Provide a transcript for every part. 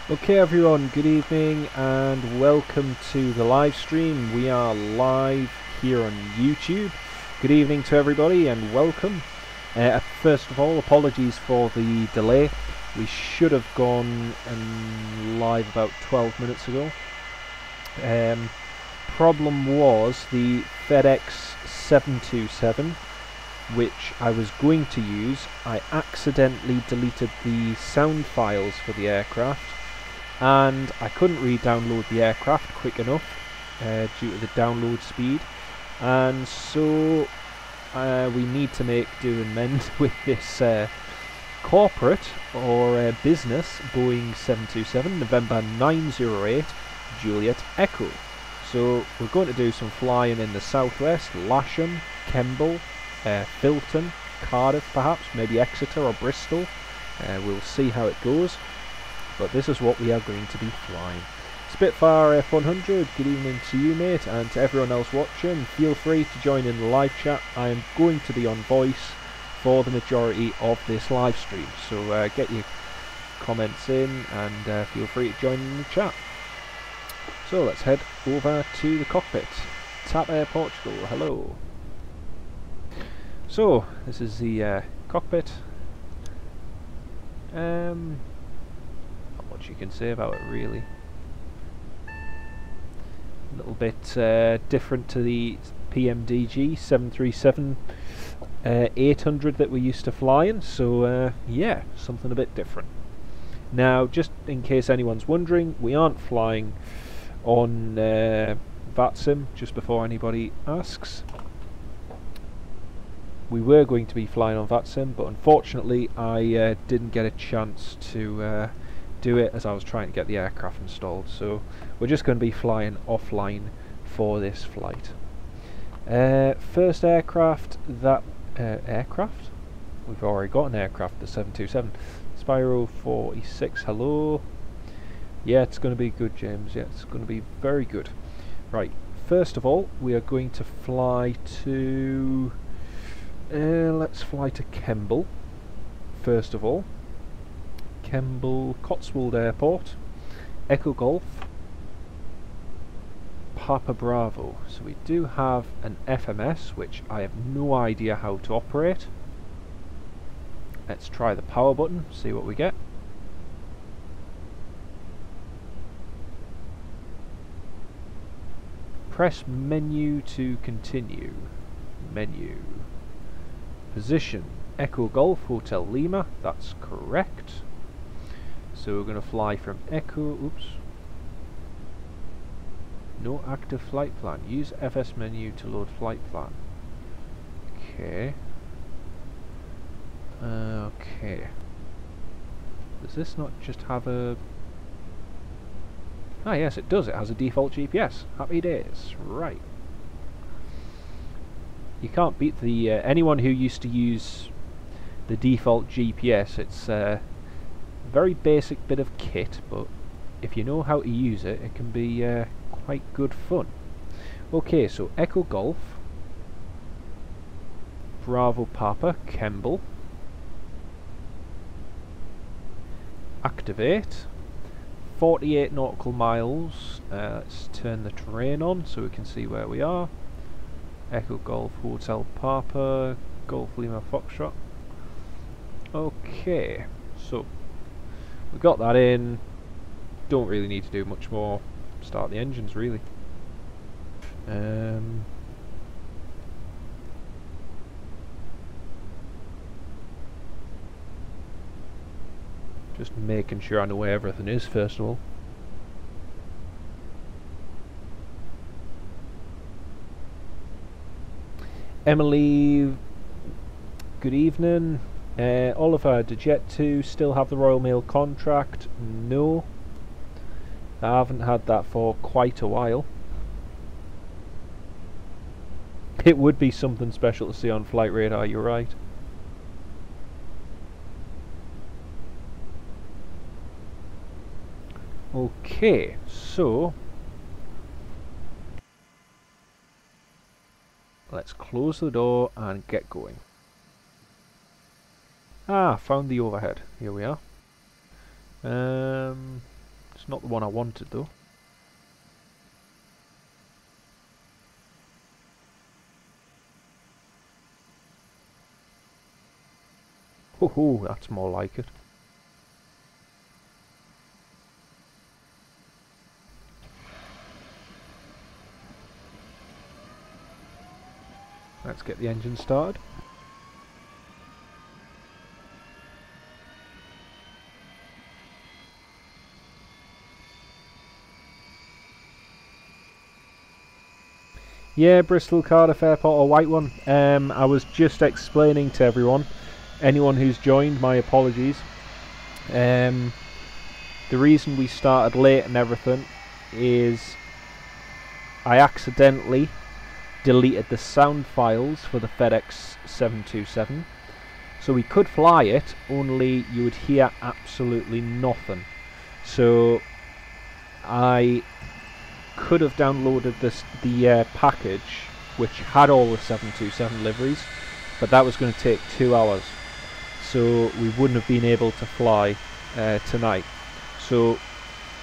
Okay everyone, good evening and welcome to the live stream. We are live here on YouTube. Good evening to everybody and welcome. First of all, apologies for the delay. We should have gone live about 12 minutes ago. Problem was the Fedex 727, which I was going to use. I accidentally deleted the sound files for the aircraft, and I couldn't re-download the aircraft quick enough due to the download speed, and so we need to make do and mend with this corporate or business Boeing 727 November 908 Juliet Echo. So we're going to do some flying in the southwest, Lasham, Kemble, Filton, Cardiff perhaps, maybe Exeter or Bristol. We'll see how it goes. But this is what we are going to be flying. Spitfire F100, good evening to you mate, and to everyone else watching. Feel free to join in the live chat. I am going to be on voice for the majority of this live stream, so get your comments in and feel free to join in the chat. So let's head over to the cockpit. TAP Air Portugal, hello. So this is the cockpit. Not much you can say about it really. A little bit different to the PMDG 737 800 that we used to fly in, so yeah, something a bit different. Now, just in case anyone's wondering, we aren't flying on Vatsim, just before anybody asks. We were going to be flying on Vatsim, but unfortunately I didn't get a chance to do it as I was trying to get the aircraft installed, so we're just going to be flying offline for this flight. First aircraft that aircraft? We've already got an aircraft, the 727. Spyro 46, hello. Yeah, it's going to be good, James. Yeah, it's going to be very good. Right, first of all, we are going to fly to... let's fly to Kemble, first of all. Kemble, Cotswold Airport, Echo Golf, Papa Bravo. So we do have an FMS, which I have no idea how to operate. Let's try the power button, see what we get. Press menu to continue. Menu. Position, Echo Golf, Hotel Lima, that's correct. So we're going to fly from Echo, oops. No active flight plan. Use FS menu to load flight plan. Okay. Okay. Does this not just have a... Ah yes, it does. It has a default GPS. Happy days. Right. You can't beat the... anyone who used to use the default GPS, it's a very basic bit of kit, but if you know how to use it, it can be quite good fun. Okay, so Echo Golf, Bravo Papa, Kemble, activate, 48 nautical miles, let's turn the terrain on so we can see where we are. Echo Golf, Hotel Papa, Golf Lima Foxtrot. Okay, so we got that in. Don't really need to do much more. Start the engines really. Just making sure I know where everything is first of all. Emily, good evening. Oliver, did JET2 still have the Royal Mail contract? No. I haven't had that for quite a while. It would be something special to see on Flight Radar, you're right. Okay, so let's close the door and get going. Ah, found the overhead. Here we are. It's not the one I wanted though. Oh, that's more like it. Let's get the engine started. Yeah, Bristol, Cardiff Airport, or white one. I was just explaining to everyone, anyone who's joined, my apologies. The reason we started late and everything is I accidentally deleted the sound files for the FedEx 727. So we could fly it, only you would hear absolutely nothing. So I could have downloaded the package which had all the 727 liveries, but that was going to take 2 hours, so we wouldn't have been able to fly tonight. So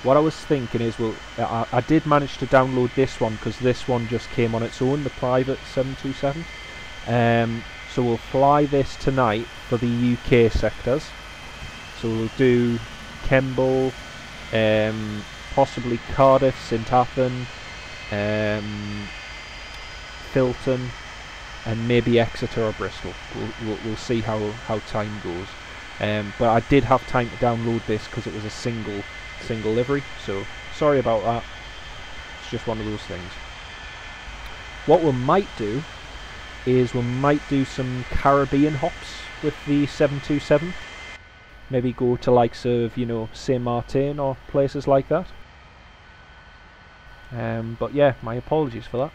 what I was thinking is, well, I did manage to download this one because this one just came on its own, the private 727. So we'll fly this tonight for the UK sectors. So we'll do Kemble, possibly Cardiff, St Athan, Filton, and maybe Exeter or Bristol. We'll see how time goes. But I did have time to download this because it was a single livery. So sorry about that. It's just one of those things. What we might do is we might do some Caribbean hops with the 727. Maybe go to likes of, you know, Saint Martin or places like that. But yeah, my apologies for that.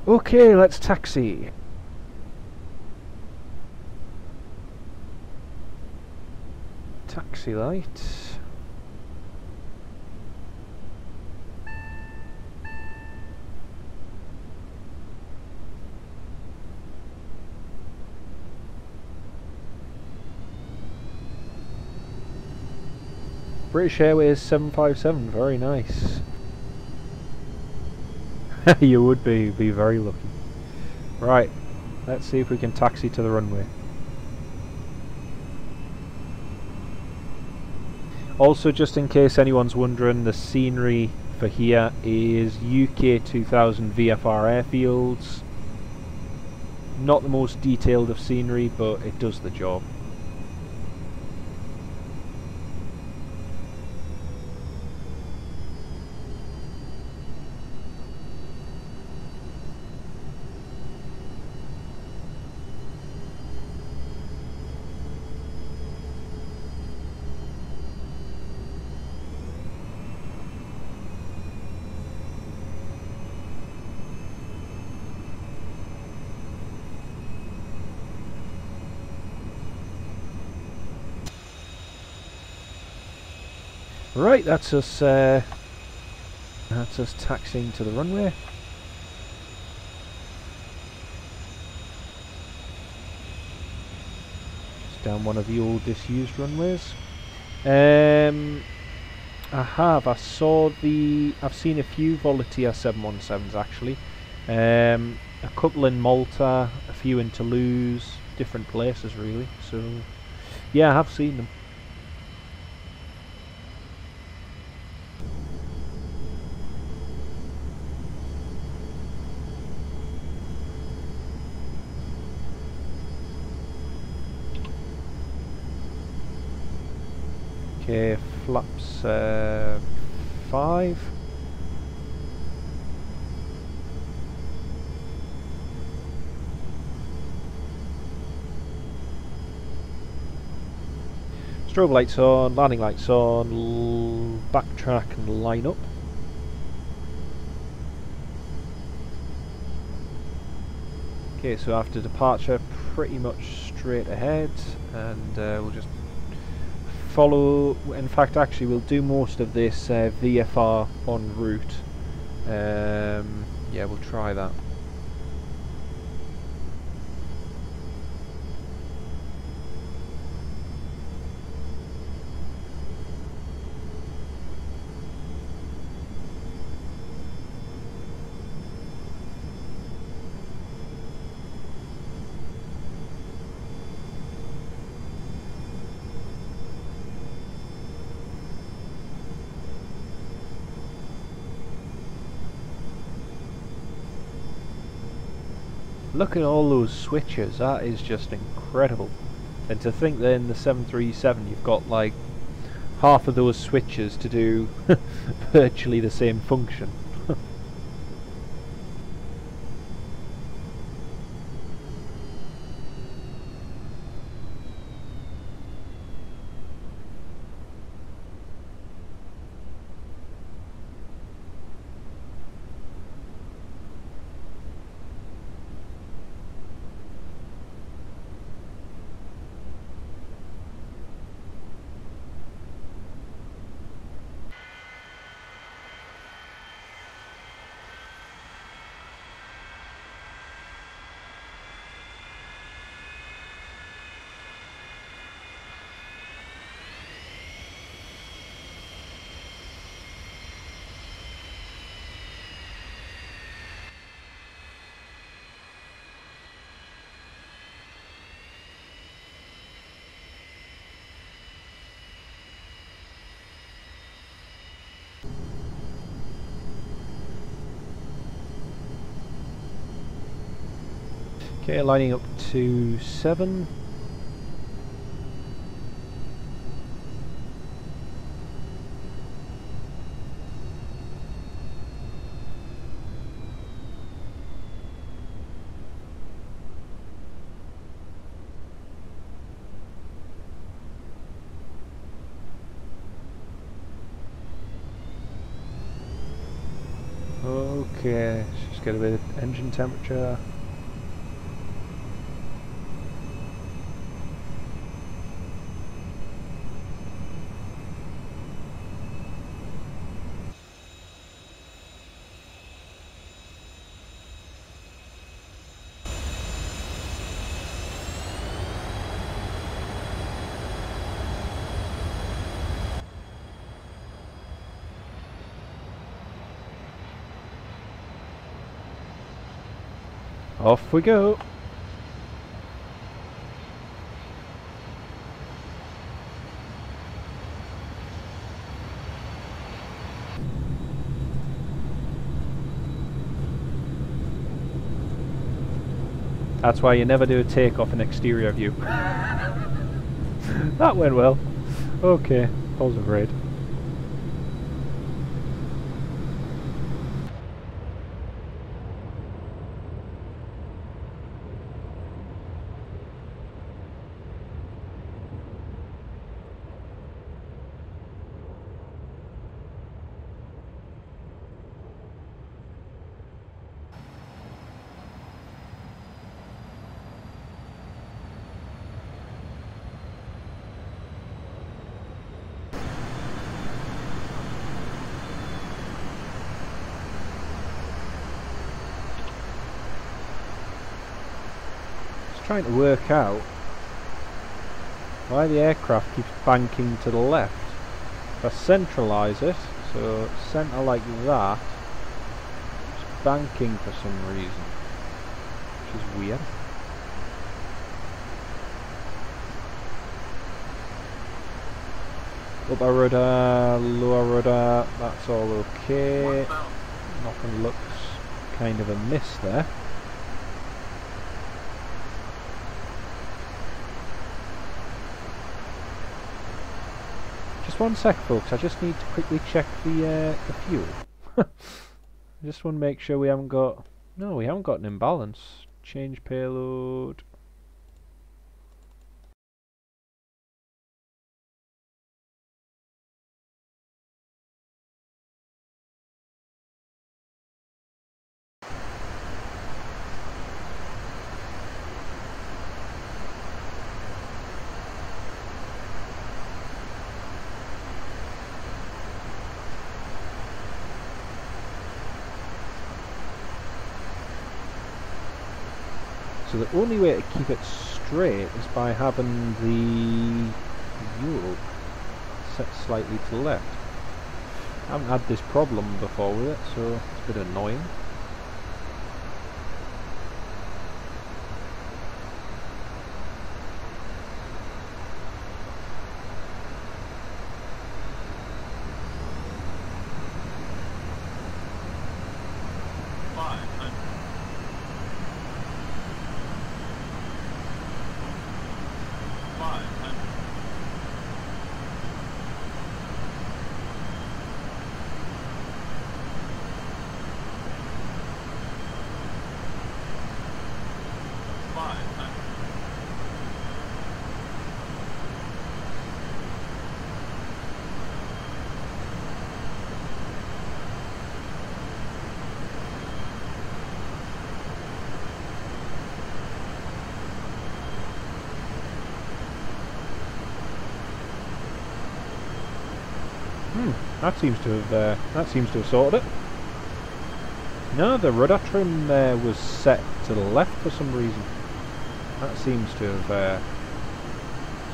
Okay, let's taxi. Taxi light. British Airways 757, very nice. You would be very lucky. Right, let's see if we can taxi to the runway. Also, just in case anyone's wondering, the scenery for here is UK 2000 VFR airfields. Not the most detailed of scenery, but it does the job. Right, that's us taxiing to the runway. It's down one of the old disused runways. I've seen a few Volatia 717s actually. A couple in Malta, a few in Toulouse, different places really. So yeah, I have seen them. Okay, flaps 5. Strobe lights on, landing lights on, backtrack and line up. Okay, so after departure, pretty much straight ahead, and we'll just follow. In fact, actually we'll do most of this VFR en route, Yeah, we'll try that. Look at all those switches, that is just incredible. And to think that in the 737 you've got like half of those switches to do virtually the same function. Okay, lining up to 7. Okay, let's just get a bit of engine temperature. Off we go! That's why you never do a takeoff in exterior view. That went well. Okay, positive rate. Trying to work out why the aircraft keeps banking to the left. If I centralise it, so centre like that, it's banking for some reason, which is weird. Upper rudder, lower rudder, that's all okay. Nothing looks kind of amiss there. Just one sec, folks. I just need to quickly check the fuel. I just want to make sure we haven't got... No, we haven't got an imbalance. Change payload. So the only way to keep it straight is by having the yoke set slightly to the left. I haven't had this problem before with it, so it's a bit annoying. That seems to have sorted it. No, the rudder trim there was set to the left for some reason. That seems to have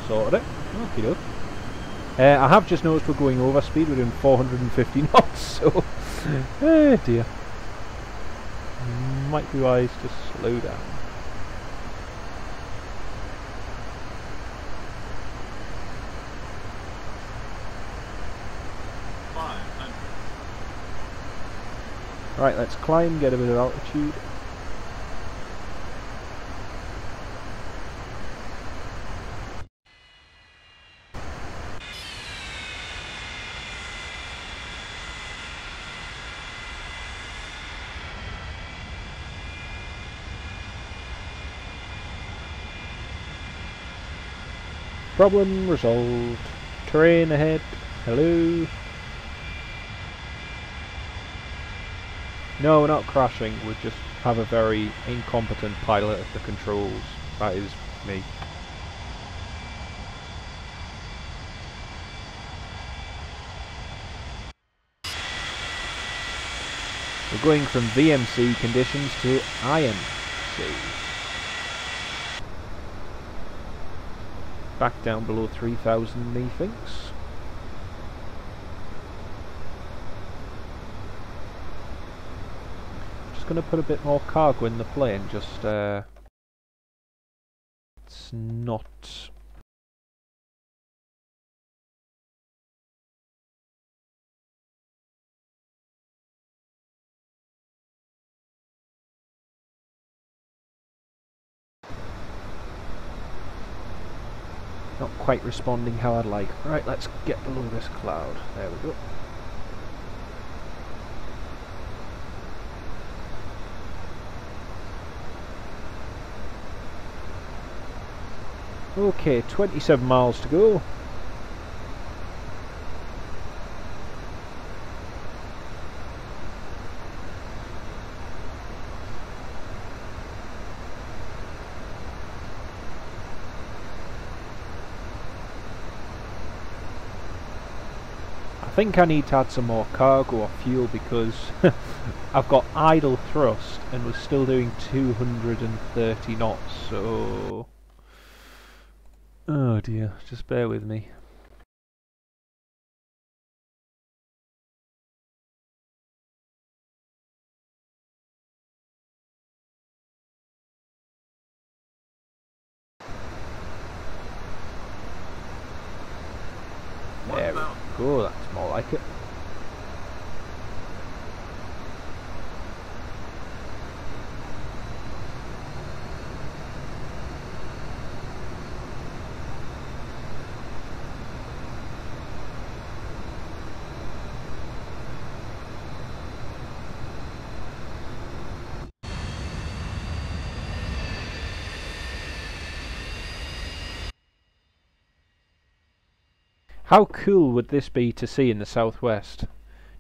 sorted it. Okie doke. I have just noticed we're going over speed. We're doing 450 knots, so oh dear. Might be wise to slow down. Right, let's climb, get a bit of altitude. Problem resolved. Terrain ahead. Hello. No, we're not crashing, we just have a very incompetent pilot at the controls. That is me. We're going from VMC conditions to IMC. Back down below 3,000 methinks. Going to put a bit more cargo in the plane, just it's not quite responding how I'd like. Right, let's get below this cloud. There we go. Okay, 27 miles to go. I think I need to add some more cargo or fuel because I've got idle thrust and we're still doing 230 knots, so... Oh dear, just bear with me. There we go, that's more like it. How cool would this be to see in the southwest?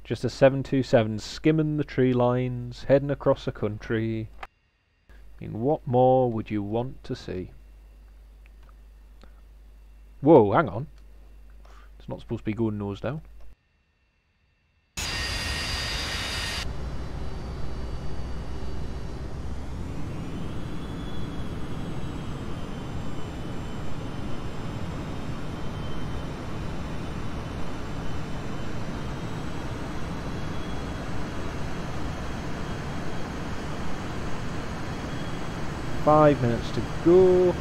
Just a 727 skimming the tree lines, heading across the country. I mean, what more would you want to see? Whoa, hang on. It's not supposed to be going nose down. 5 minutes to go.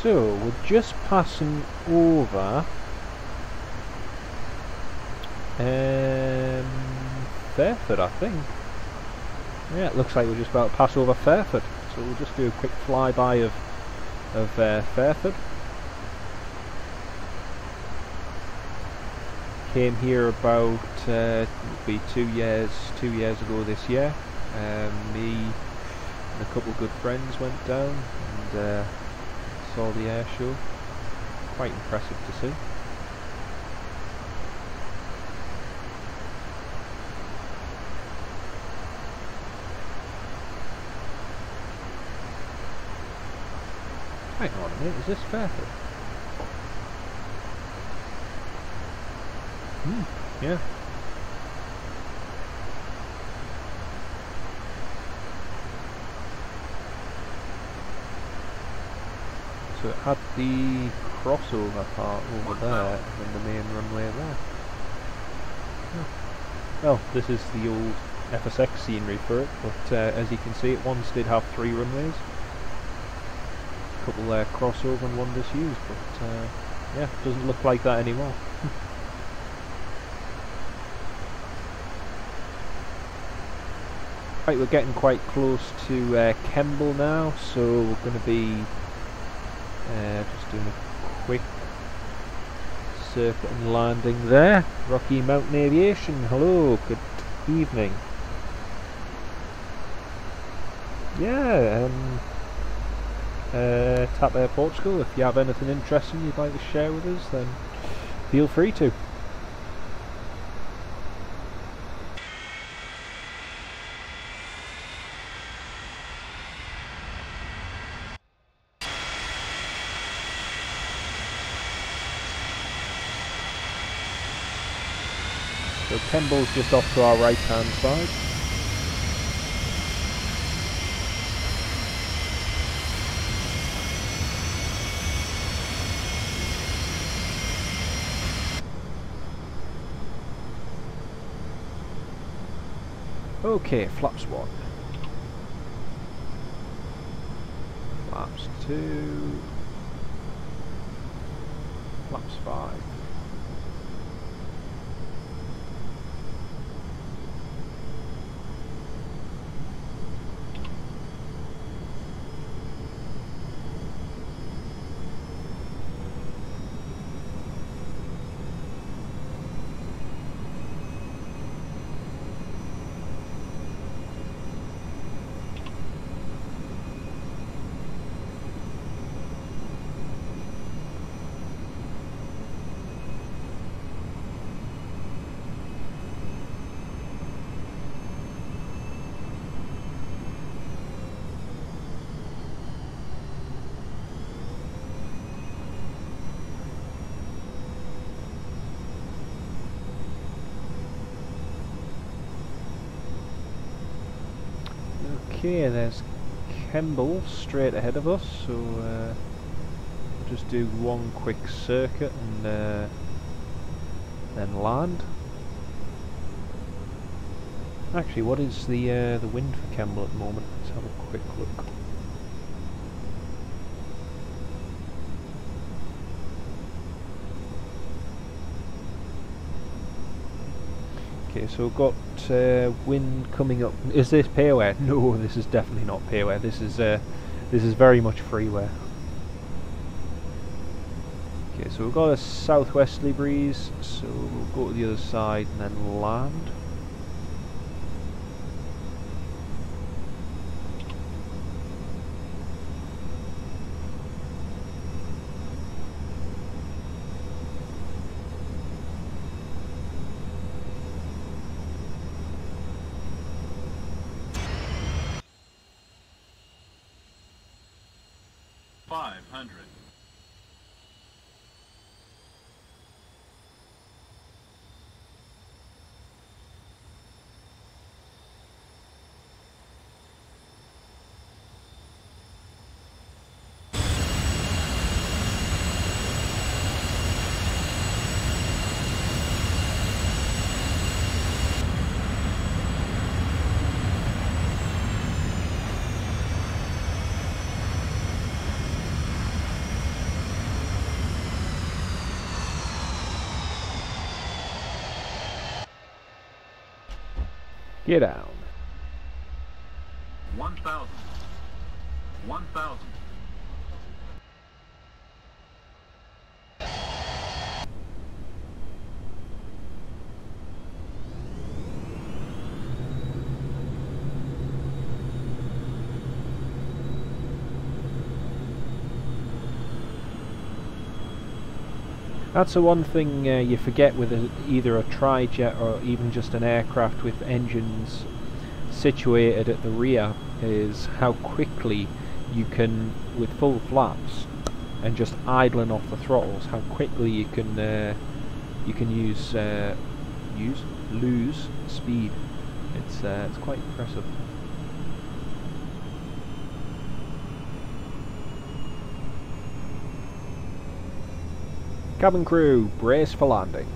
So, we're just passing over Fairford, I think. Yeah, it looks like we're just about to pass over Fairford. So we'll just do a quick flyby of Fairford. Came here about it'll be 2 years ago this year. Me and a couple of good friends went down and saw the air show. Quite impressive to see. Hang on a minute, is this Fairford? Yeah. So it had the crossover part over there and then the main runway there. Oh. Well, this is the old FSX scenery for it, but as you can see it once did have 3 runways. A couple crossover and one disused, but yeah, doesn't look like that anymore. Right, we're getting quite close to Kemble now, so we're going to be just doing a quick circuit and landing there. Rocky Mountain Aviation, hello, good evening. Yeah, Tap Air Portugal, if you have anything interesting you'd like to share with us, then feel free to. So Kemble's just off to our right hand side. Okay, flaps 1. Flaps 2. Flaps 5. Okay, there's Kemble straight ahead of us, so we'll just do one quick circuit and then land. Actually, what is the wind for Kemble at the moment? Let's have a quick look. Okay, so we've got wind coming up. Is this payware? No, this is definitely not payware. This is very much freeware. Okay, so we've got a southwesterly breeze, so we'll go to the other side and then land. Get down. 1,000. 1,000. That's the one thing you forget with either a Tri-JEt or even just an aircraft with engines situated at the rear, is how quickly you can, with full flaps and just idling off the throttles, how quickly you can lose speed. It's quite impressive. Cabin crew, brace for landing.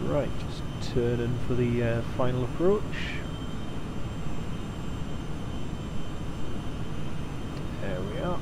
Right, just turning for the final approach. There we are.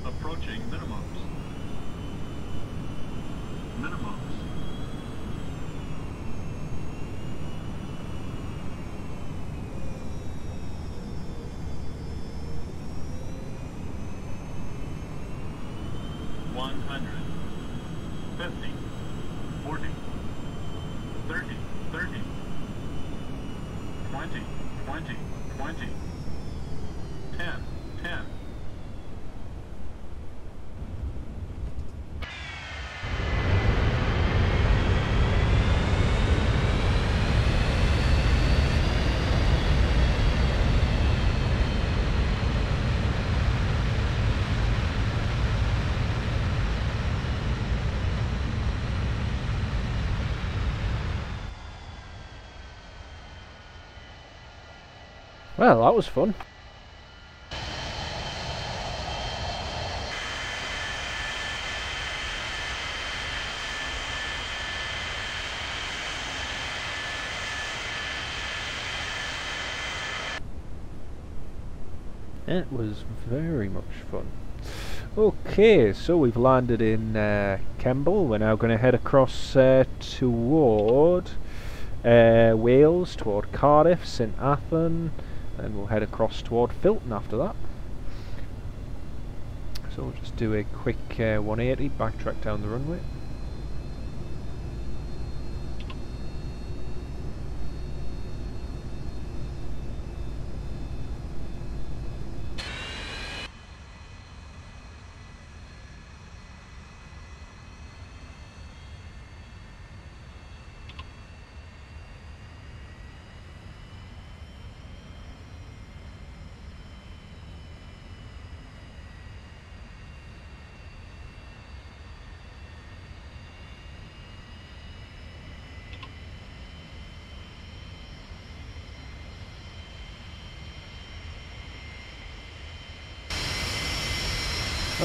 Approaching minimums. Minimums. One hundred. 50. 40. 30. 30. 20. 20. 20. 10. 10. Well, that was fun. It was very much fun. Okay, so we've landed in Kemble. We're now going to head across toward Wales, toward Cardiff, St Athan, and we'll head across toward Filton after that. So we'll just do a quick 180, backtrack down the runway.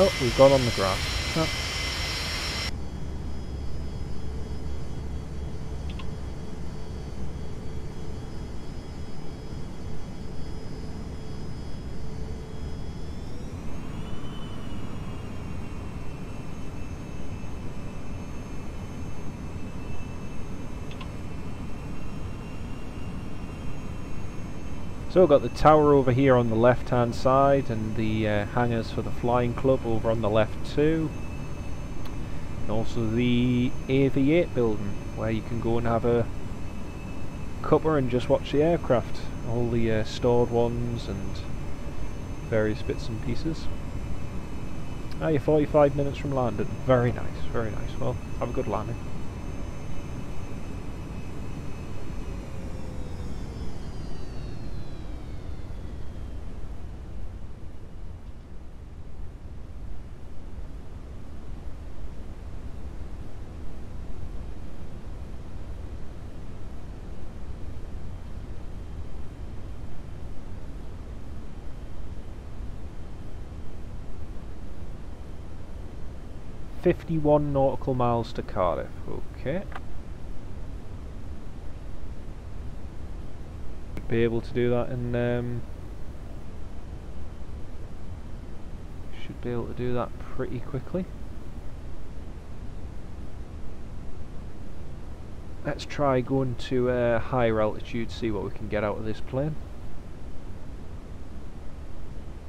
Oh, we've gone on the grass. Oh. So we've got the tower over here on the left hand side and the hangars for the flying club over on the left too. And also the aviation building where you can go and have a cuppa and just watch the aircraft. All the stored ones and various bits and pieces. Ah, you're 45 minutes from landing. Very nice, very nice. Well, have a good landing. "51 nautical miles to Cardiff." Okay. Be able to do that in should be able to do that pretty quickly. Let's try going to higher altitude, see what we can get out of this plane.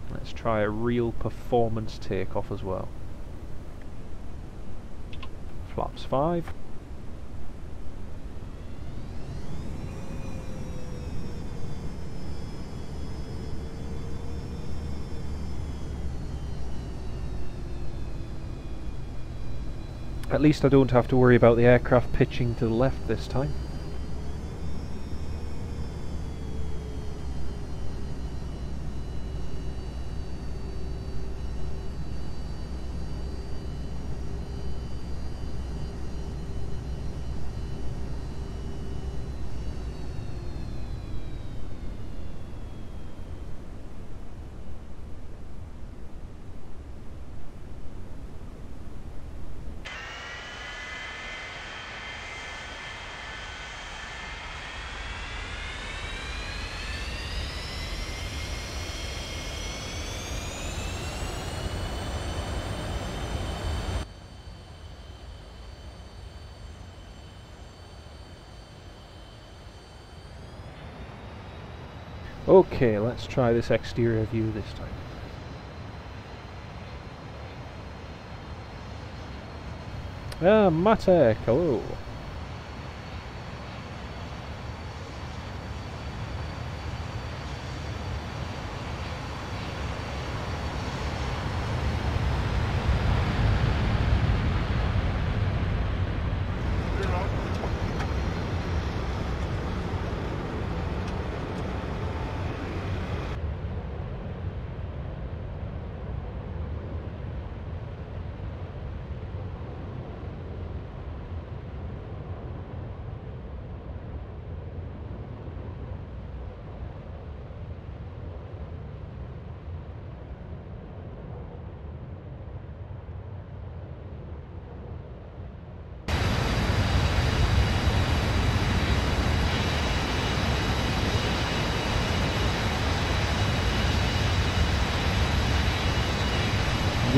Let's try a real performance takeoff as well. Flaps 5. At least I don't have to worry about the aircraft pitching to the left this time. Okay, let's try this exterior view this time. Ah, Matek, hello.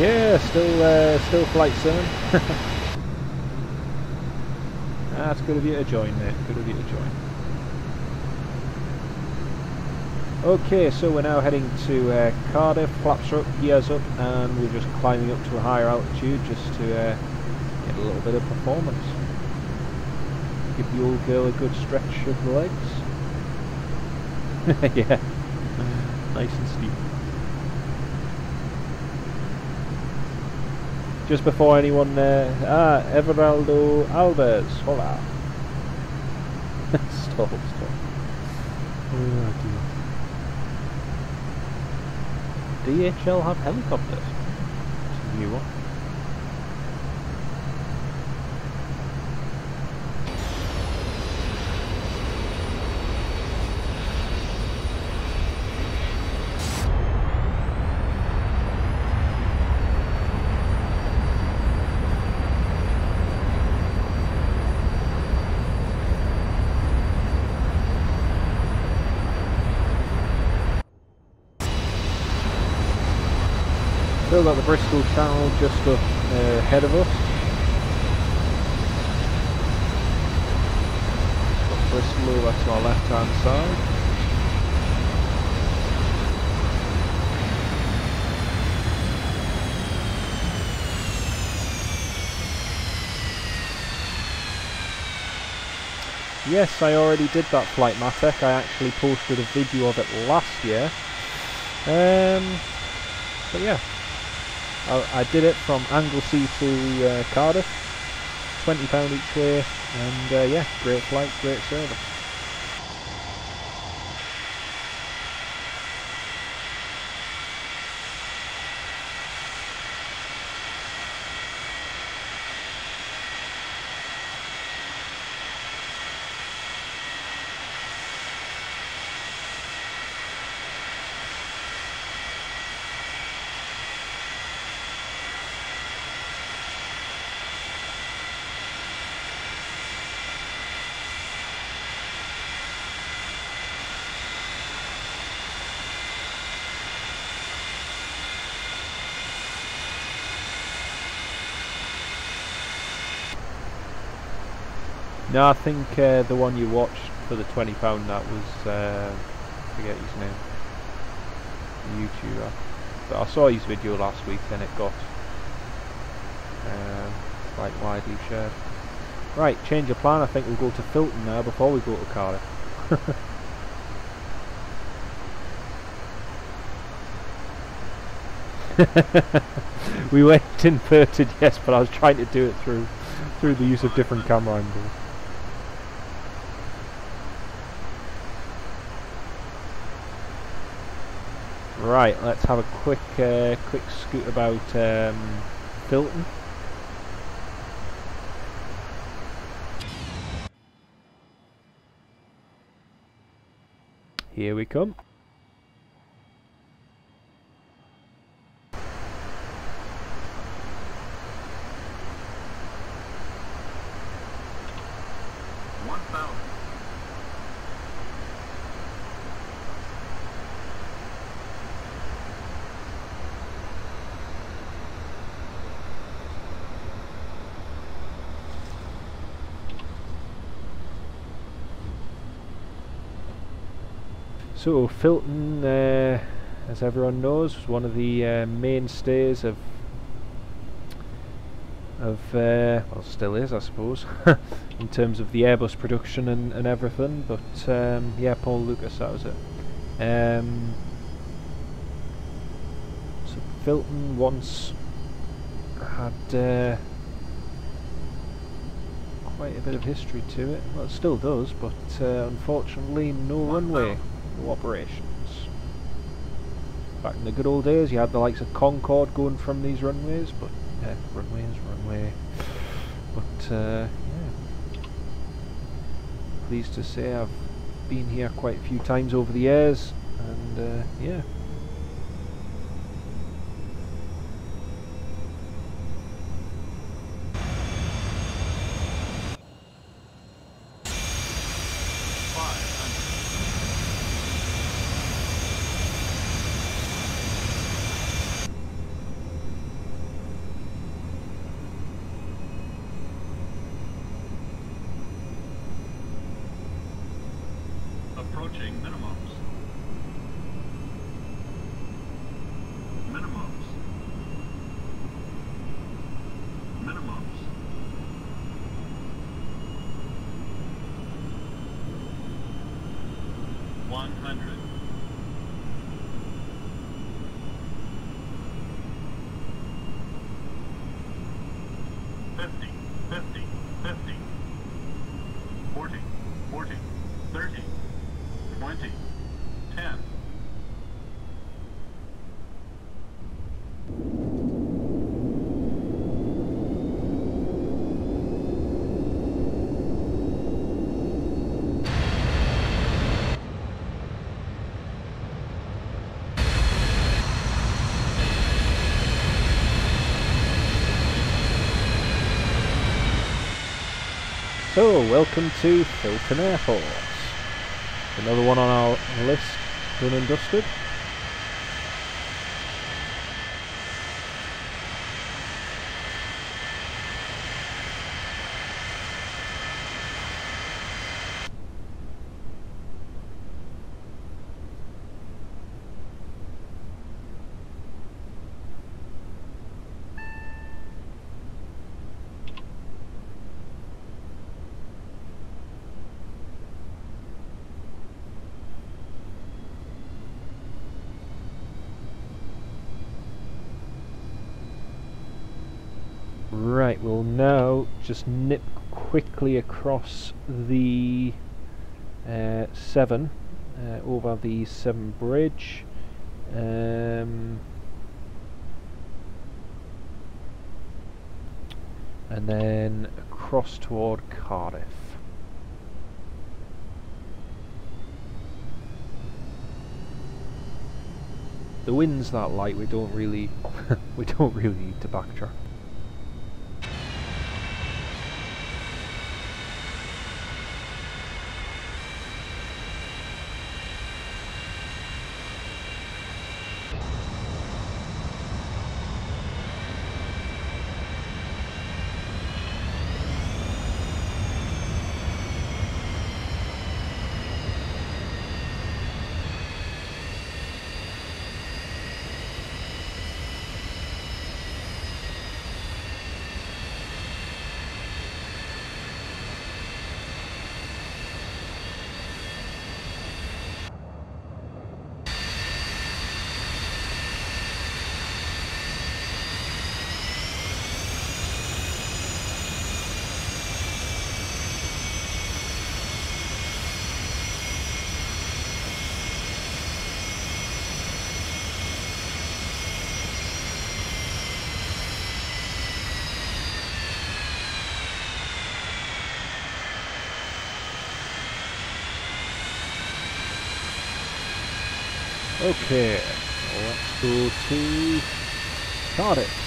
Yeah, still flight sim. That's good of you to join, mate. Good of you to join. Okay, so we're now heading to Cardiff. Flaps are up, gears up, and we're just climbing up to a higher altitude just to get a little bit of performance. Give the old girl a good stretch of the legs. Yeah, nice and steep. Just before anyone, Everaldo Alves, hola. Stop. Oh dear. DHL have helicopters? It's a new one. Still got the Bristol Channel just up ahead of us. Got Bristol over to our left hand side. Yes, I already did that flight Matek. I actually posted a video of it last year. But yeah. I did it from Anglesey to Cardiff, £20 each way, and yeah, great flight, great service. No, I think the one you watched for the £20, that was, forget his name, YouTuber. But I saw his video last week and it got quite widely shared. Right, change of plan. I think we'll go to Filton now before we go to Cardiff. We went inverted, yes, but I was trying to do it through the use of different camera angles. Right, let's have a quick scoot about Filton. Here we come. So Filton, as everyone knows, was one of the mainstays of well, still is, I suppose, in terms of the Airbus production and everything. But yeah, Paul Lucas, that was it. So Filton once had quite a bit of history to it. Well, it still does, but unfortunately, no runway. No operations. Back in the good old days, you had the likes of Concorde going from these runways, but runway. But yeah, pleased to say I've been here quite a few times over the years, and yeah. Approaching minimums. Minimums. Minimums. One hundred. 50, 50, 50. 40, 40, 30, 20, 10. So, welcome to Filton Airport. Another one on our list, done and dusted. Right, we'll now just nip quickly across the 7 over the 7 bridge, and then across toward Cardiff. The wind's that light, we don't really we don't really need to backtrack. Okay, let's go to Cardiff.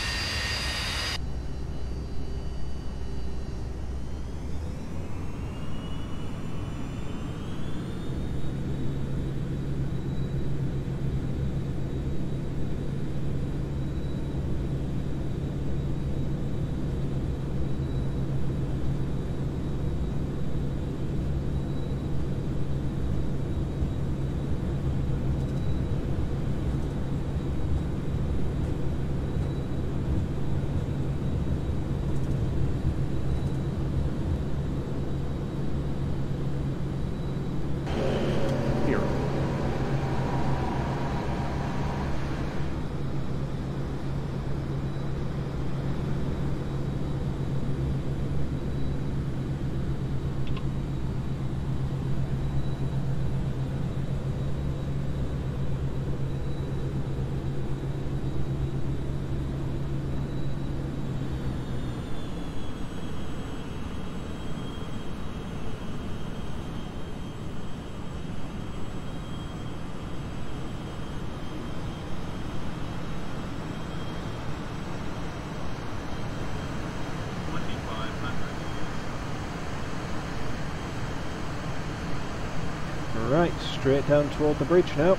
Right, straight down toward the bridge now.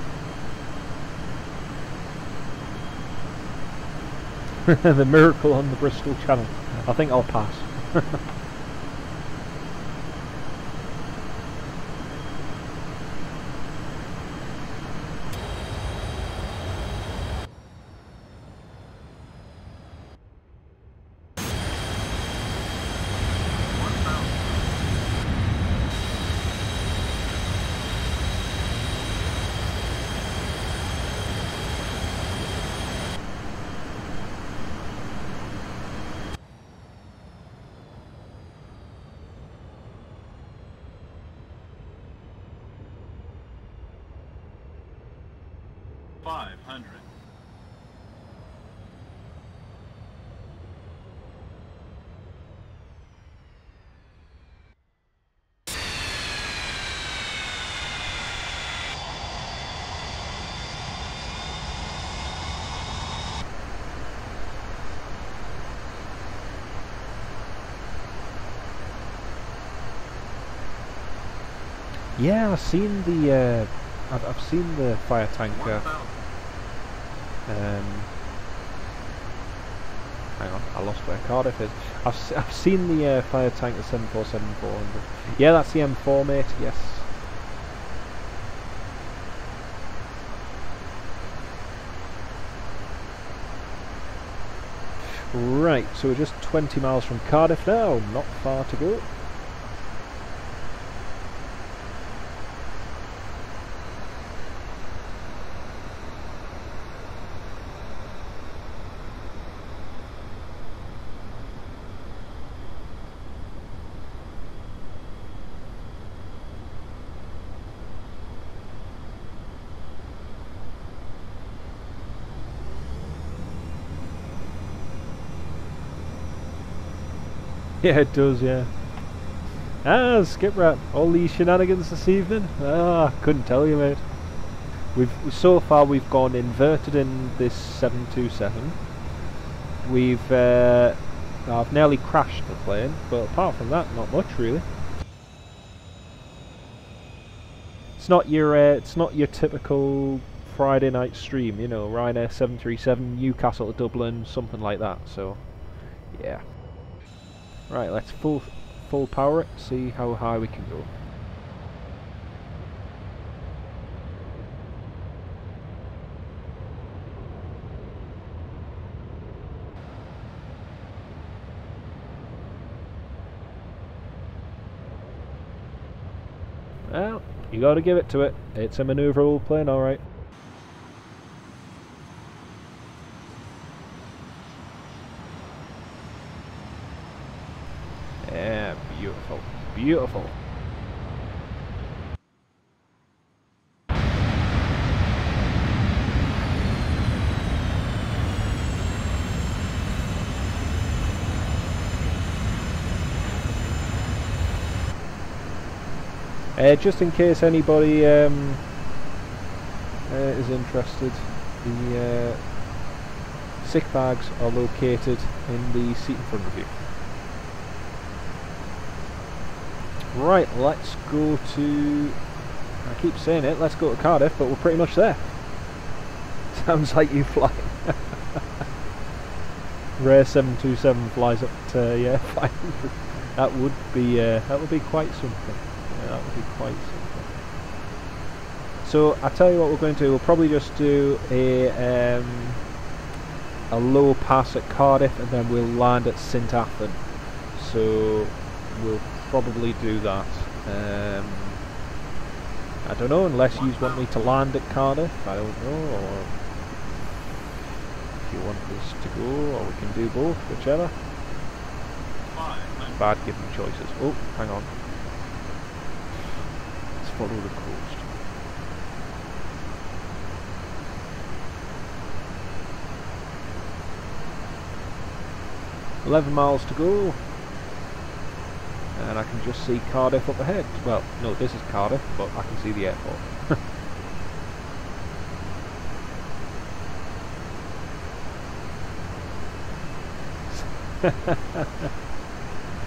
The miracle on the Bristol Channel. I think I'll pass. 500. Yeah, I've seen the I've seen the fire tanker. 1,000. Hang on, I lost where Cardiff is. I've seen the fire tanker 747-400. Yeah, that's the M4, mate. Yes. Right, so we're just 20 miles from Cardiff now. Not far to go. Yeah, it does, yeah. Ah, Skiprat, all these shenanigans this evening? Ah, couldn't tell you, mate. So far we've gone inverted in this 727. I've nearly crashed the plane, but apart from that, not much really. It's not your typical Friday night stream, you know, Ryanair 737, Newcastle to Dublin, something like that. So, yeah. Right, let's full power it, see how high we can go. Well, you gotta give it to it. It's a manoeuvrable plane, alright. Yeah, beautiful. Beautiful. Just in case anybody is interested, the sick bags are located in the seat in front of you. Right, let's go to... I keep saying it, let's go to Cardiff, but we're pretty much there. Sounds like you flying. Rare 727 flies up to, yeah, 500. That would be quite something. Yeah, that would be quite something. So I tell you what we're going to do. We'll probably just do a low pass at Cardiff, and then we'll land at St Athan. So we'll probably do that. I don't know, unless you want me to land at Cardiff. I don't know, or if you want us to go, or we can do both, whichever. It's bad giving choices. Oh, hang on. Follow the coast. $11 miles to go, and I can just see Cardiff up ahead. Well, no, this is Cardiff, but I can see the airport.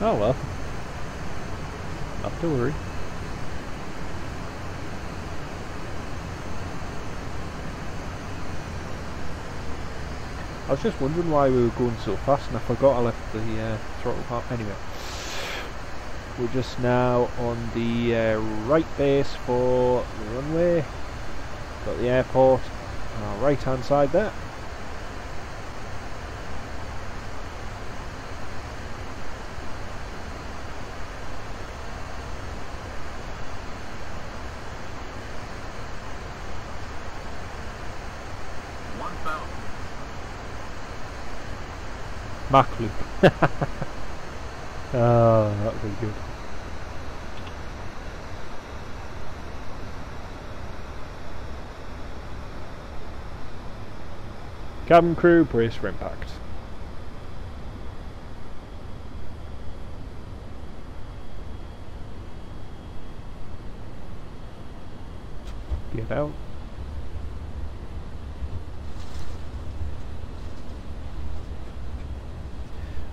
Oh well, not to worry. I was just wondering why we were going so fast, and I forgot I left the throttle part. Anyway, we're just now on the right base for the runway. Got the airport on our right hand side there. Mach loop. Oh, that would be good. Cabin crew, brace for impact. Get out.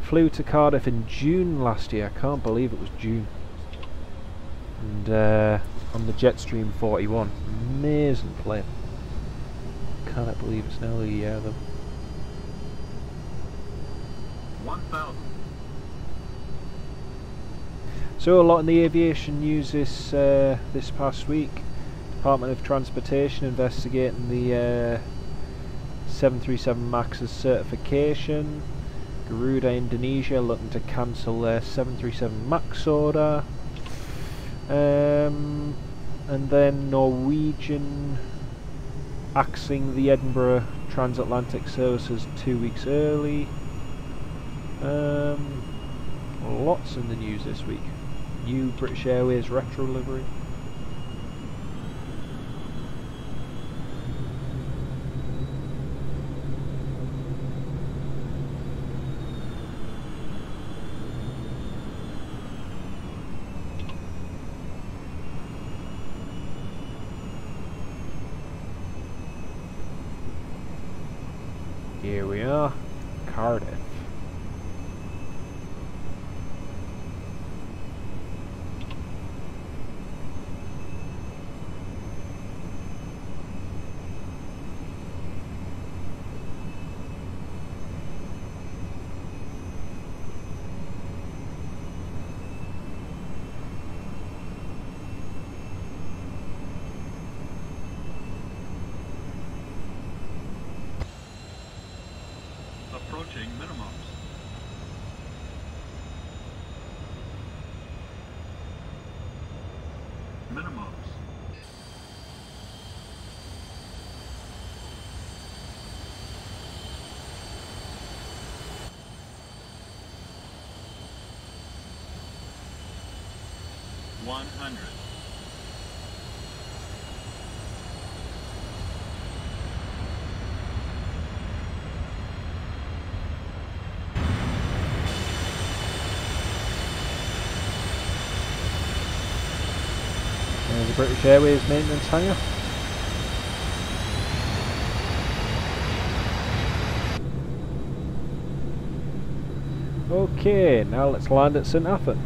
Flew to Cardiff in June last year. I can't believe it was June. And on the Jetstream 41. Amazing plane. Cannot believe it's nearly a year though. 1,000. So a lot in the aviation news this past week. Department of Transportation investigating the 737 MAX's certification. Garuda Indonesia looking to cancel their 737 MAX order. And then Norwegian axing the Edinburgh transatlantic services 2 weeks early. Lots in the news this week. New British Airways retro livery. Here we are, Cardiff. Approaching minimums. Minimums. $100. There's the British Airways maintenance hangar. Okay, now let's land at St Athan.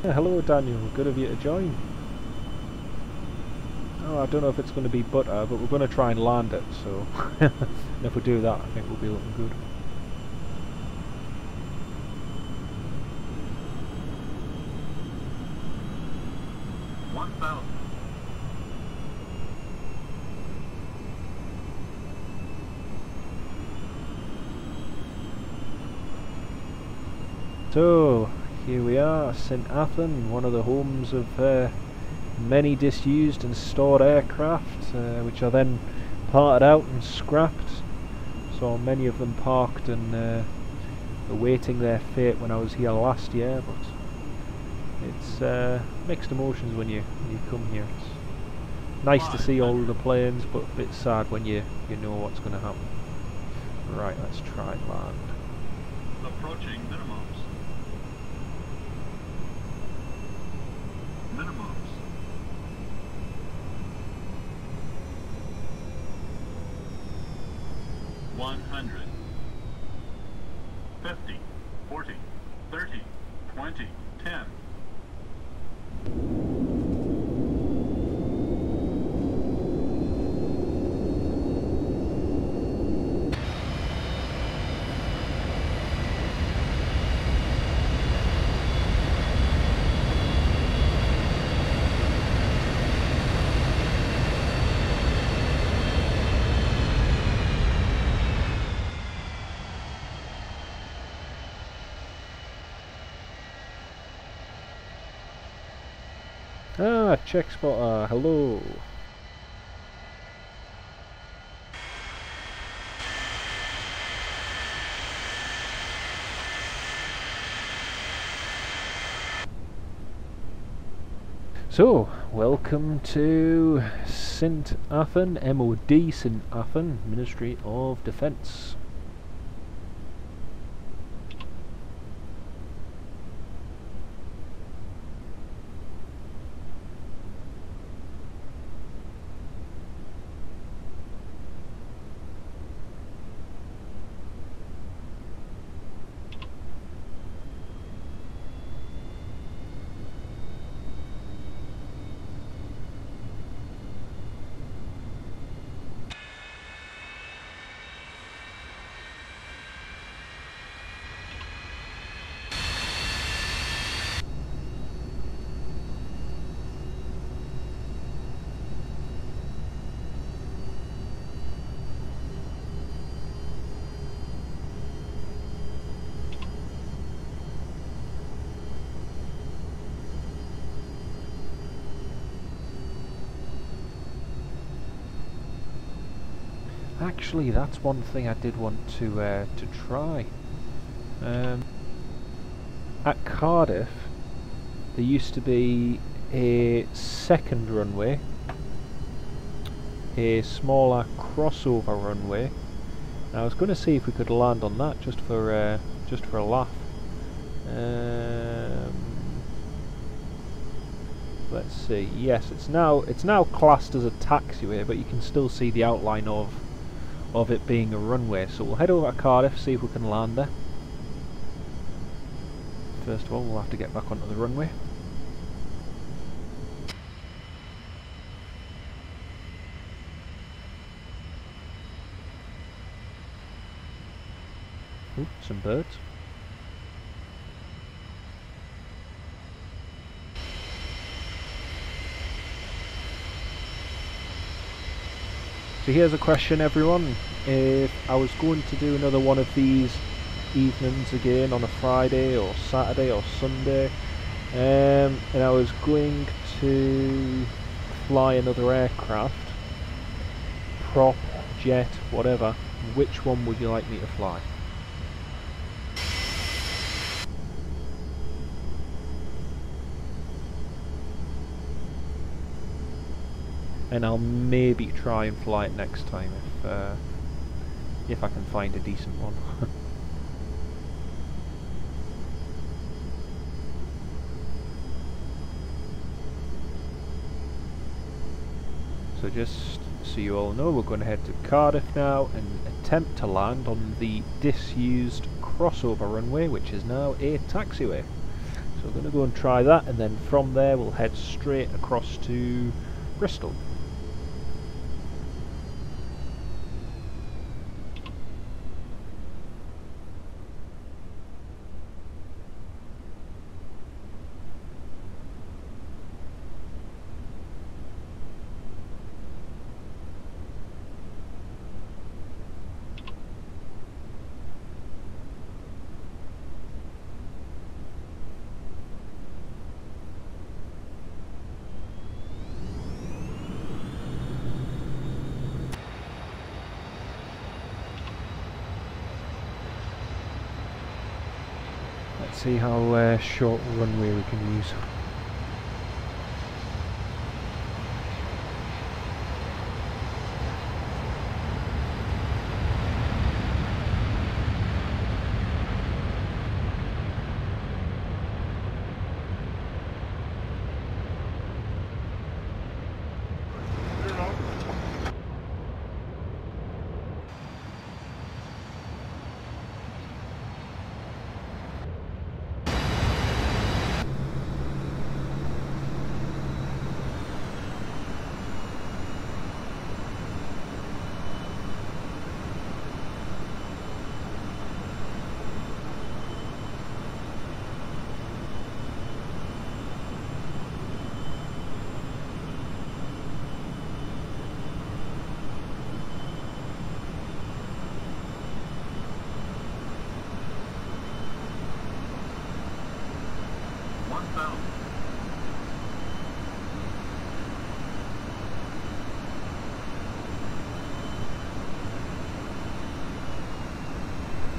Hello Daniel, good of you to join. Oh, I don't know if it's going to be butter, but we're going to try and land it, so and if we do that I think we'll be looking good. So, here we are, St Athan, one of the homes of many disused and stored aircraft, which are then parted out and scrapped. Saw many of them parked and awaiting their fate when I was here last year, but it's mixed emotions when you come here. It's nice to see all of the planes, but a bit sad when you know what's going to happen. Right, let's try and land. Approaching minimums. Minimums. $100. 50, 40, 30, 20, 10. Ah, check spotter, hello. So, welcome to St Athan, MOD St Athan, Ministry of Defence. Actually, that's one thing I did want to try. At Cardiff, there used to be a second runway, a smaller crossover runway. And I was going to see if we could land on that just for a laugh. Let's see. Yes, it's now classed as a taxiway, but you can still see the outline of it being a runway. So we'll head over to Cardiff, see if we can land there. First of all, we'll have to get back onto the runway. Ooh, some birds. So here's a question, everyone. If I was going to do another one of these evenings again on a Friday or Saturday or Sunday, and I was going to fly another aircraft, prop, jet, whatever, which one would you like me to fly? And I'll maybe try and fly it next time if I can find a decent one. So just so you all know, we're going to head to Cardiff now and attempt to land on the disused crossover runway, which is now a taxiway. So we're going to go and try that, and then from there we'll head straight across to Bristol. Let's see how short runway we can use.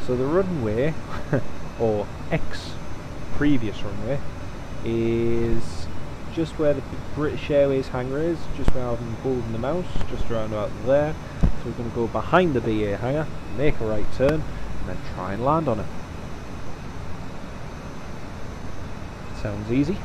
So the runway, or ex-previous runway, is just where the British Airways hangar is, just where I'm holding the mouse, just around about there. So we're going to go behind the BA hangar, make a right turn, and then try and land on it. Sounds easy.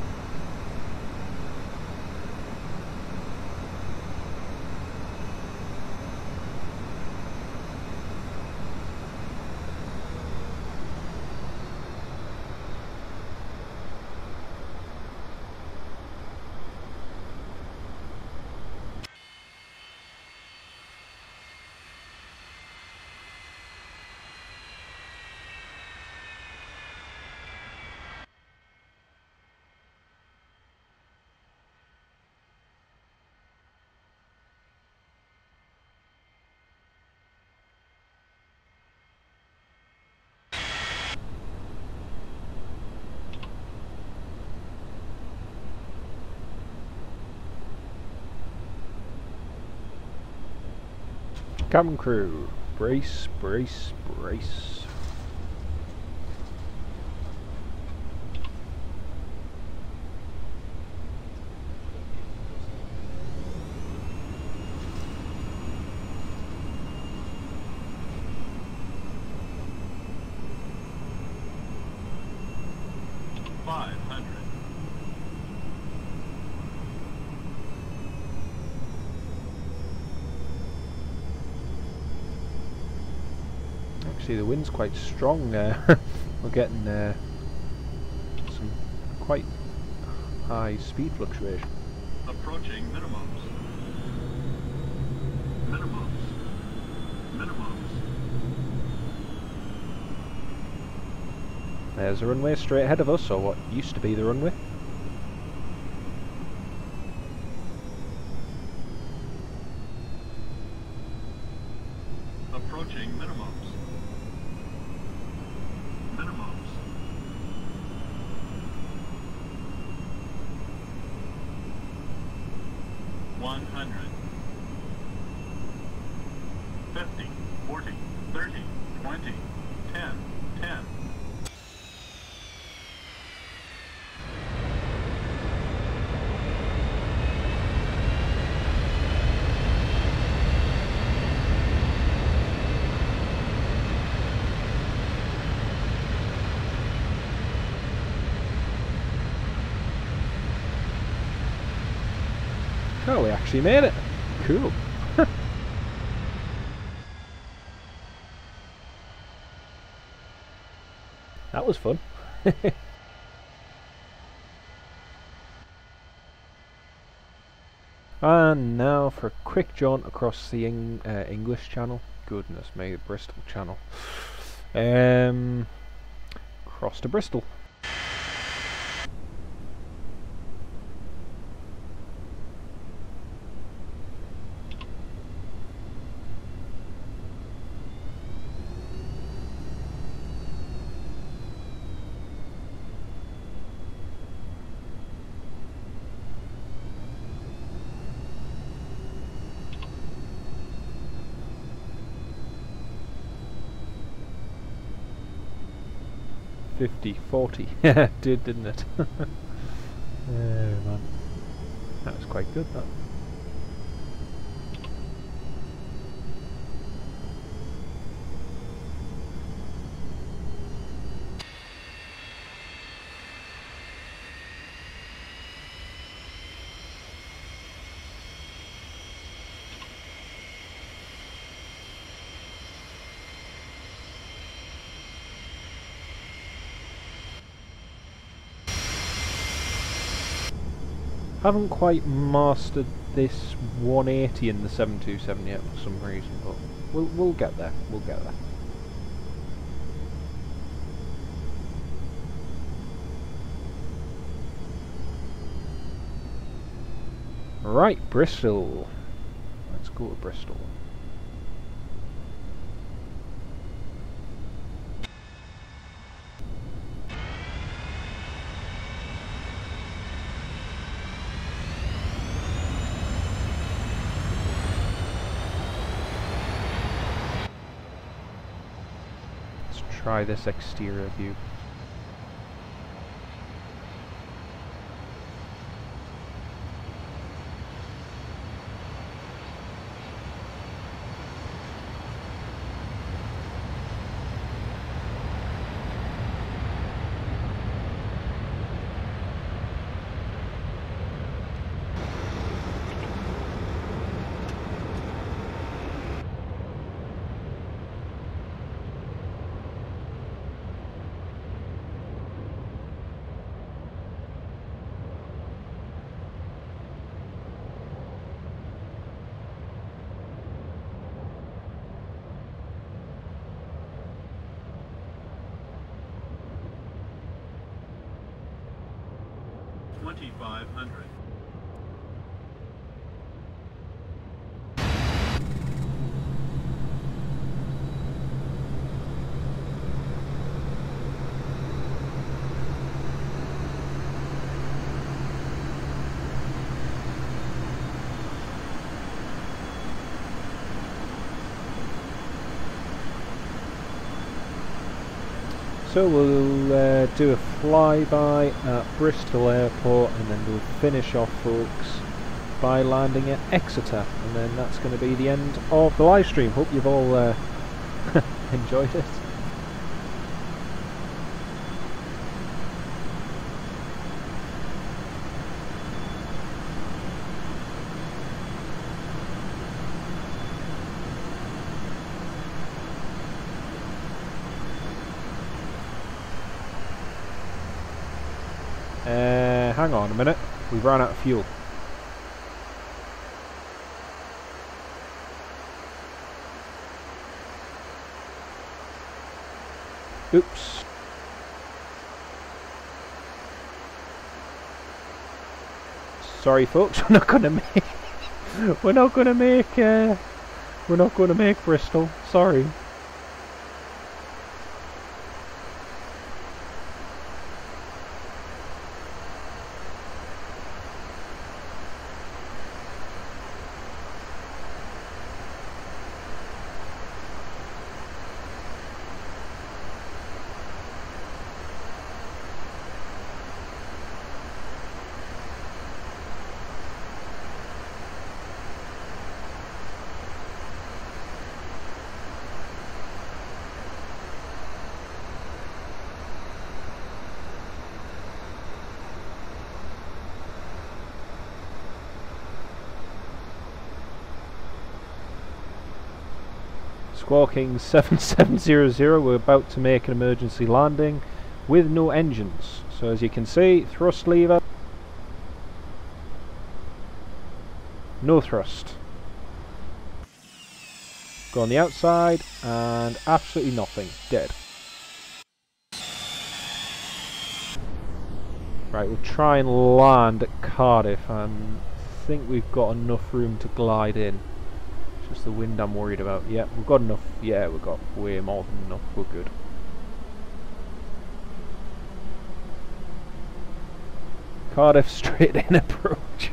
Cabin crew, brace, brace, brace. Actually, the wind's quite strong. We're getting some quite high speed fluctuation. Approaching minimums. Minimums. Minimums. There's a runway straight ahead of us, or what used to be the runway. Approaching minimums. Minimums. One 50, 40, 30, 20, 10, 10. Oh, we actually made it. Cool. That was fun. And now for a quick jaunt across the English Channel. Goodness me, the Bristol Channel. Cross to Bristol. $50, $40. Yeah, it did, didn't it? Oh man, that was quite good. That. Haven't quite mastered this 180 in the 727 yet for some reason, but we'll get there. We'll get there. Right, Bristol. Let's go to Bristol. Try this exterior view. 2,500. So we'll do a flyby at Bristol Airport, and then we'll finish off, folks, by landing at Exeter, and then that's going to be the end of the live stream. Hope you've all enjoyed it. Hang on a minute, we've run out of fuel. Oops. Sorry folks, we're not gonna make Bristol. Sorry. Squawking 7700, we're about to make an emergency landing with no engines. So as you can see, thrust lever, no thrust. Go on the outside and absolutely nothing, dead. Right, we'll try and land at Cardiff, and I think we've got enough room to glide in. Just the wind I'm worried about. Yeah, we've got enough. Yeah, we've got way more than enough. We're good. Cardiff straight in approach.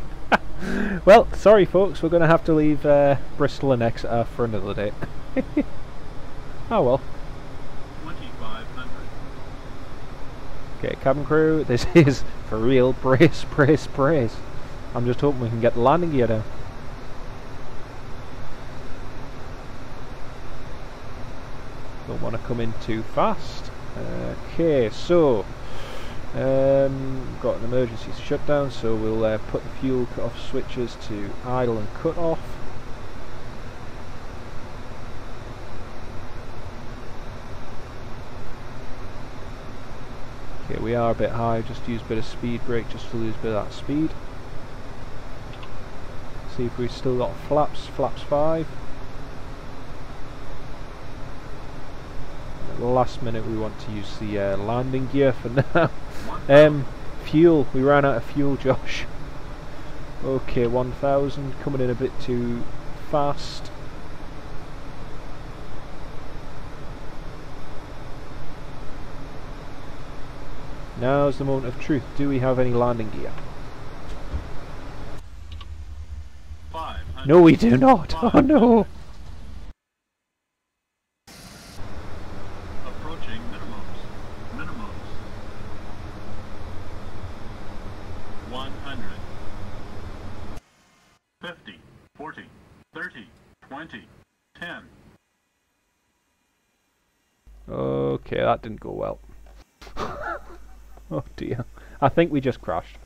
Well, sorry folks, we're going to have to leave Bristol and Exeter for another day. Oh well. 2,500. Okay, cabin crew, this is for real. Brace, brace, brace. I'm just hoping we can get the landing gear down. Don't want to come in too fast. Okay, so got an emergency shutdown, so we'll put the fuel cut-off switches to idle and cut off. Okay, we are a bit high, just use a bit of speed brake just to lose a bit of that speed. See if we've still got flaps, flaps 5. At the last minute we want to use the landing gear for now. Fuel, we ran out of fuel, Josh. Okay, 1000, coming in a bit too fast. Now's the moment of truth. Do we have any landing gear? 500. No, we do not. Oh no. Approaching minimums. Minimums. 100. 50. 40. 30. 20. 10. Okay, that didn't go well. Oh dear. I think we just crashed.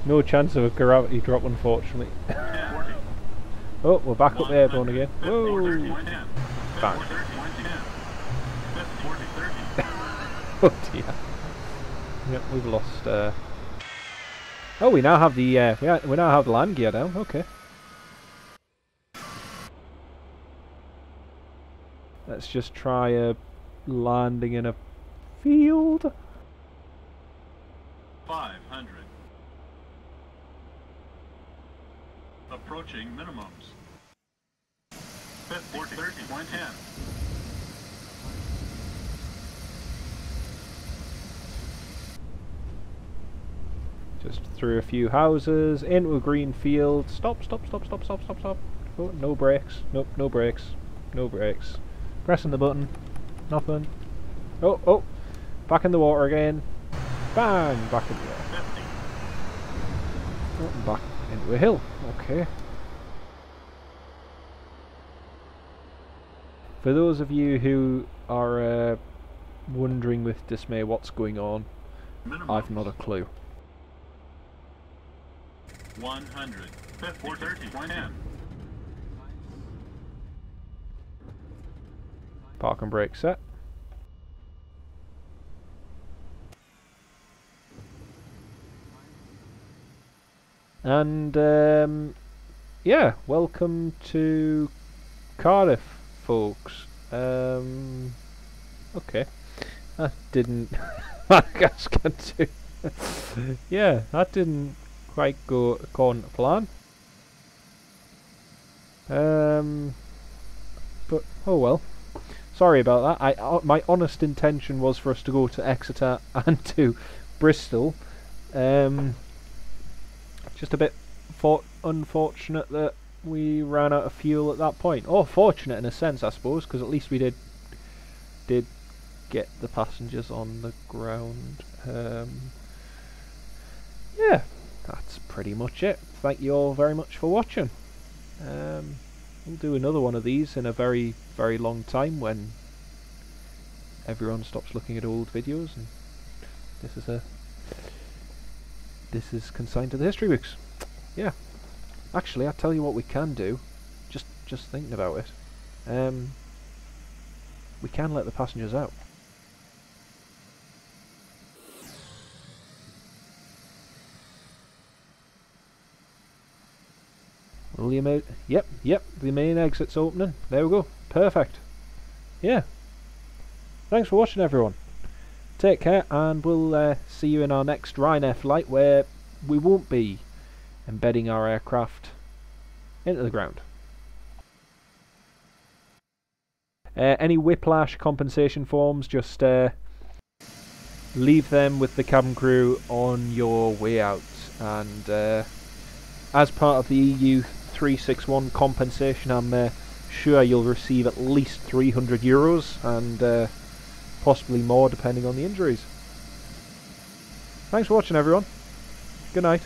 No chance of a gravity drop, unfortunately. 40. Oh, we're back up the airborne again. Whoa! Bang. Oh dear. Yep, we've lost. Oh, we now have the we now have the land gear down. Okay. Let's just try a landing in a field. 500. Approaching minimums. 50, 30, 110. Just through a few houses, into a green field. Stop, stop, stop, stop, stop, stop, stop. Oh, no brakes. Nope, no brakes. No brakes. Pressing the button. Nothing. Oh, oh. Back in the water again. Bang! Back in the water. 50. Oh, and back into a hill. Okay. For those of you who are wondering with dismay what's going on, Minimums. I've not a clue. 100. 50, 30, 110. Park and brake set. And yeah, welcome to Cardiff, folks. Okay, that didn't. I guess can do. Yeah, that didn't quite go according to plan. But oh well. Sorry about that. My honest intention was for us to go to Exeter and to Bristol. Just a bit unfortunate that we ran out of fuel at that point. Or fortunate in a sense, I suppose, because at least we did get the passengers on the ground. Yeah, that's pretty much it. Thank you all very much for watching. We'll do another one of these in a very, very long time when everyone stops looking at old videos, and this is consigned to the history books. Yeah. Actually, I'll tell you what we can do. Just thinking about it. We can let the passengers out. Yep, the main exit's opening. There we go. Perfect. Yeah. Thanks for watching, everyone. Take care, and we'll see you in our next Ryanair flight, where we won't be embedding our aircraft into the ground. Any whiplash compensation forms, just leave them with the cabin crew on your way out. And as part of the EU 361 compensation, I'm sure you'll receive at least €300 and possibly more depending on the injuries. Thanks for watching, everyone. Good night.